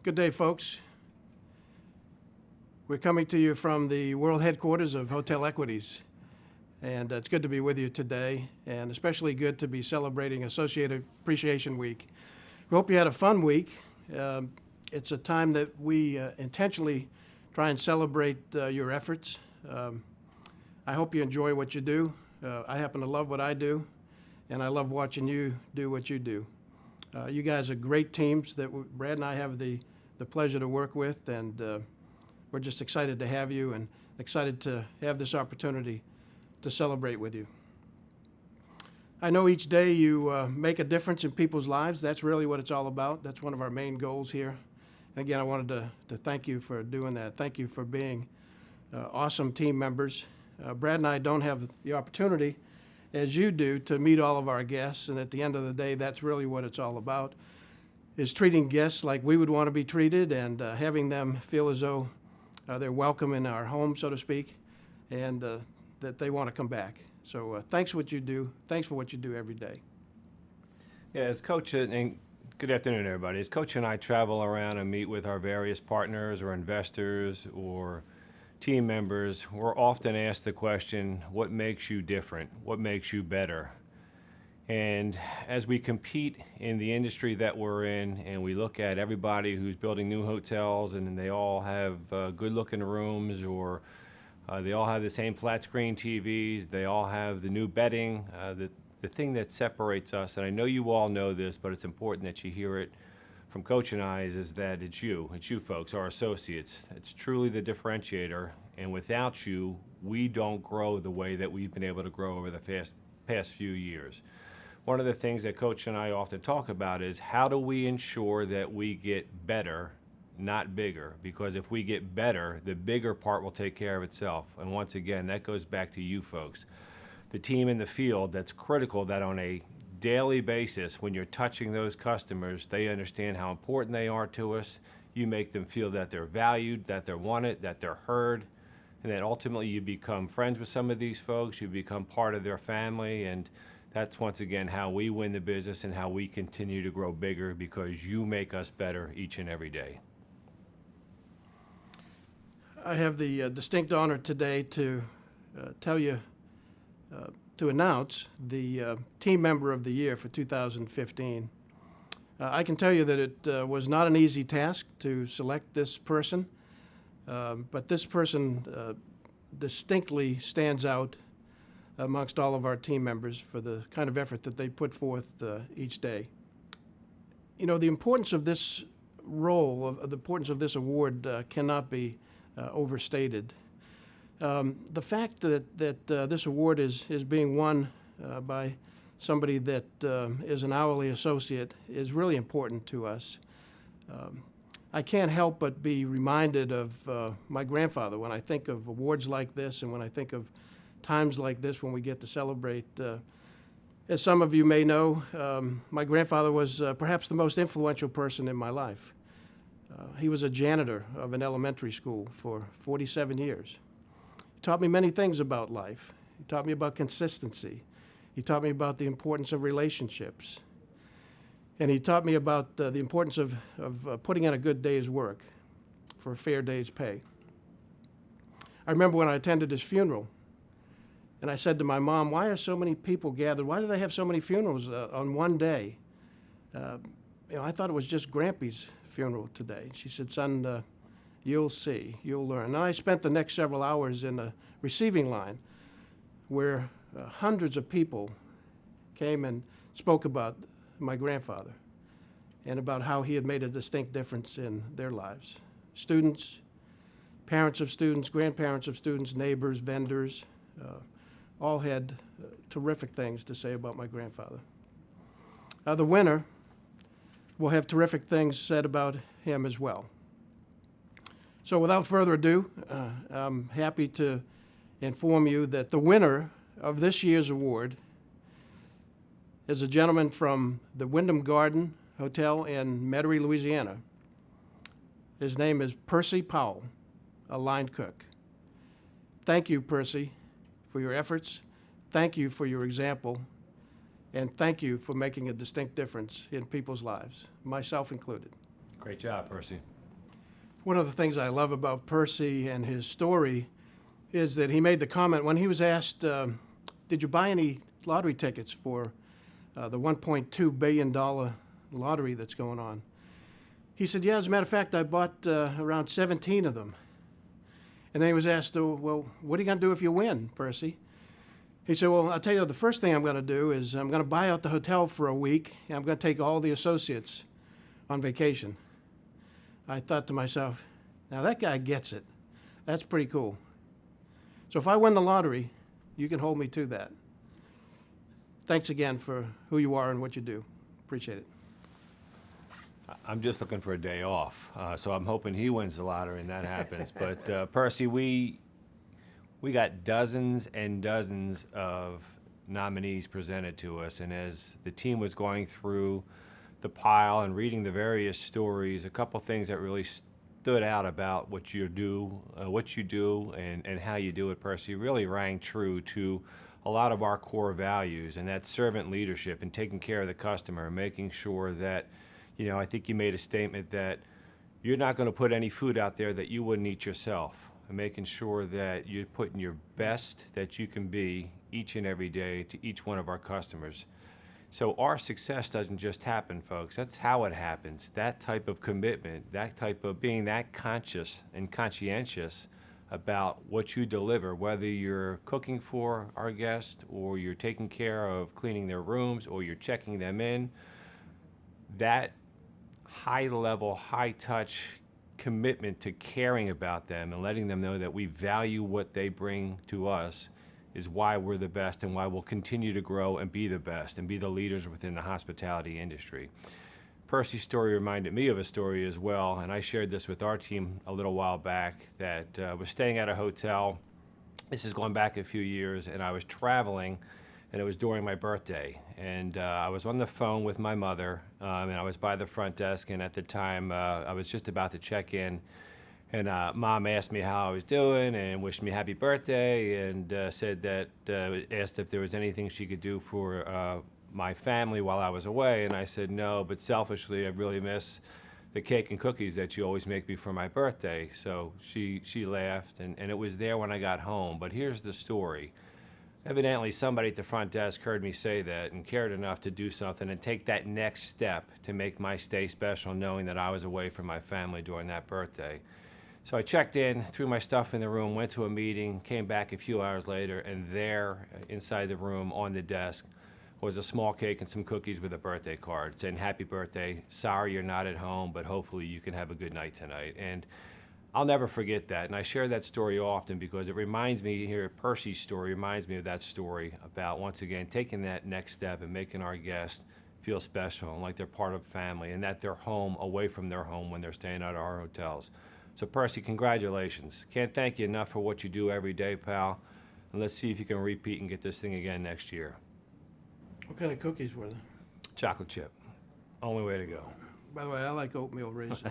Good day, folks. We're coming to you from the world headquarters of Hotel Equities, and it's good to be with you today, and especially good to be celebrating Associated Appreciation Week. We hope you had a fun week. It's a time that we intentionally try and celebrate your efforts. I hope you enjoy what you do. I happen to love what I do, and I love watching you do what you do. You guys are great teams that Brad and I have the pleasure to work with, and we're just excited to have you and excited to have this opportunity to celebrate with you. I know each day you make a difference in people's lives. That's really what it's all about. That's one of our main goals here. And again, I wanted to thank you for doing that. Thank you for being awesome team members. Brad and I don't have the opportunity, as you do, to meet all of our guests, and at the end of the day, that's really what it's all about, is treating guests like we would want to be treated and having them feel as though they're welcome in our home, so to speak, and that they want to come back. So thanks for what you do. Thanks for what you do every day. Yeah, as Coach, and good afternoon, everybody. As Coach and I travel around and meet with our various partners or investors or team members, we're often asked the question, what makes you different? What makes you better? And as we compete in the industry that we're in, and we look at everybody who's building new hotels, and they all have good-looking rooms, or they all have the same flat-screen TVs, they all have the new bedding, the thing that separates us, and I know you all know this, but it's important that you hear it from Coach and I, is that it's you folks, our associates. It's truly the differentiator, and without you, we don't grow the way that we've been able to grow over the past few years. One of the things that Coach and I often talk about is how do we ensure that we get better, not bigger? Because if we get better, the bigger part will take care of itself. And once again, that goes back to you folks. The team in the field, that's critical that on a daily basis, when you're touching those customers, they understand how important they are to us. You make them feel that they're valued, that they're wanted, that they're heard, and that ultimately you become friends with some of these folks, you become part of their family, and that's once again how we win the business and how we continue to grow bigger, because you make us better each and every day. I have the distinct honor today to tell you, to announce the Team Member of the Year for 2015. I can tell you that it was not an easy task to select this person, but this person distinctly stands out amongst all of our team members for the kind of effort that they put forth each day. You know, the importance of this role, the importance of this award cannot be overstated. The fact that this award is being won by somebody that is an hourly associate is really important to us. I can't help but be reminded of my grandfather when I think of awards like this, and when I think of times like this when we get to celebrate. As some of you may know, my grandfather was perhaps the most influential person in my life. He was a janitor of an elementary school for 47 years. He taught me many things about life. He taught me about consistency. He taught me about the importance of relationships. And he taught me about the importance of putting in a good day's work for a fair day's pay. I remember when I attended his funeral, and I said to my mom, why are so many people gathered? Why do they have so many funerals on one day? I thought it was just Grampy's funeral today. She said, son, you'll see, you'll learn. And I spent the next several hours in a receiving line where hundreds of people came and spoke about my grandfather and about how he had made a distinct difference in their lives. Students, parents of students, grandparents of students, neighbors, vendors, all had terrific things to say about my grandfather. The winner will have terrific things said about him as well. So without further ado, I'm happy to inform you that the winner of this year's award is a gentleman from the Wyndham Garden Hotel in Metairie, Louisiana. His name is Percy Powell, a line cook. Thank you, Percy, for your efforts. Thank you for your example. And thank you for making a distinct difference in people's lives, myself included. Great job, Percy. one of the things I love about Percy and his story is that he made the comment when he was asked, did you buy any lottery tickets for the $1.2 billion lottery that's going on? He said, yeah, as a matter of fact, I bought around 17 of them. And then he was asked, oh, well, what are you going to do if you win, Percy? He said, well, I'll tell you, the first thing I'm going to do is I'm going to buy out the hotel for a week, and I'm going to take all the associates on vacation. I thought to myself, now that guy gets it. That's pretty cool. So if I win the lottery, you can hold me to that. Thanks again for who you are and what you do. Appreciate it. I'm just looking for a day off, so I'm hoping he wins the lottery and that happens. But Percy, we got dozens and dozens of nominees presented to us, and as the team was going through the pile and reading the various stories, a couple things that really stood out about what you do and how you do it, Percy, really rang true to a lot of our core values, and that's servant leadership and taking care of the customer, making sure that, I think you made a statement that you're not going to put any food out there that you wouldn't eat yourself, and making sure that you're putting your best that you can be each and every day to each one of our customers. So our success doesn't just happen, folks. That's how it happens. That type of commitment, that type of being that conscious and conscientious about what you deliver, whether you're cooking for our guests or you're taking care of cleaning their rooms or you're checking them in, that high level, high touch commitment to caring about them and letting them know that we value what they bring to us is why we're the best and why we'll continue to grow and be the best and be the leaders within the hospitality industry. Percy's story reminded me of a story as well, and I shared this with our team a little while back, that was staying at a hotel. This is going back a few years, and I was traveling, and it was during my birthday. And I was on the phone with my mother, and I was by the front desk, and at the time, I was just about to check in. And Mom asked me how I was doing and wished me happy birthday, and said that, asked if there was anything she could do for my family while I was away. And I said no, but selfishly, I really miss the cake and cookies that you always make me for my birthday. So she laughed, and it was there when I got home. But here's the story. Evidently, somebody at the front desk heard me say that and cared enough to do something and take that next step to make my stay special, knowing that I was away from my family during that birthday. So I checked in, threw my stuff in the room, went to a meeting, came back a few hours later, and there, inside the room on the desk, was a small cake and some cookies with a birthday card saying, "Happy birthday, sorry you're not at home, but hopefully you can have a good night tonight." And I'll never forget that, and I share that story often because it reminds me here, Percy's story reminds me of that story about, once again, taking that next step and making our guests feel special and like they're part of family and that they're home away from their home when they're staying at our hotels. So Percy, congratulations. Can't thank you enough for what you do every day, pal, and let's see if you can repeat and get this thing again next year. What kind of cookies were they? Chocolate chip. Only way to go. By the way, I like oatmeal raisin.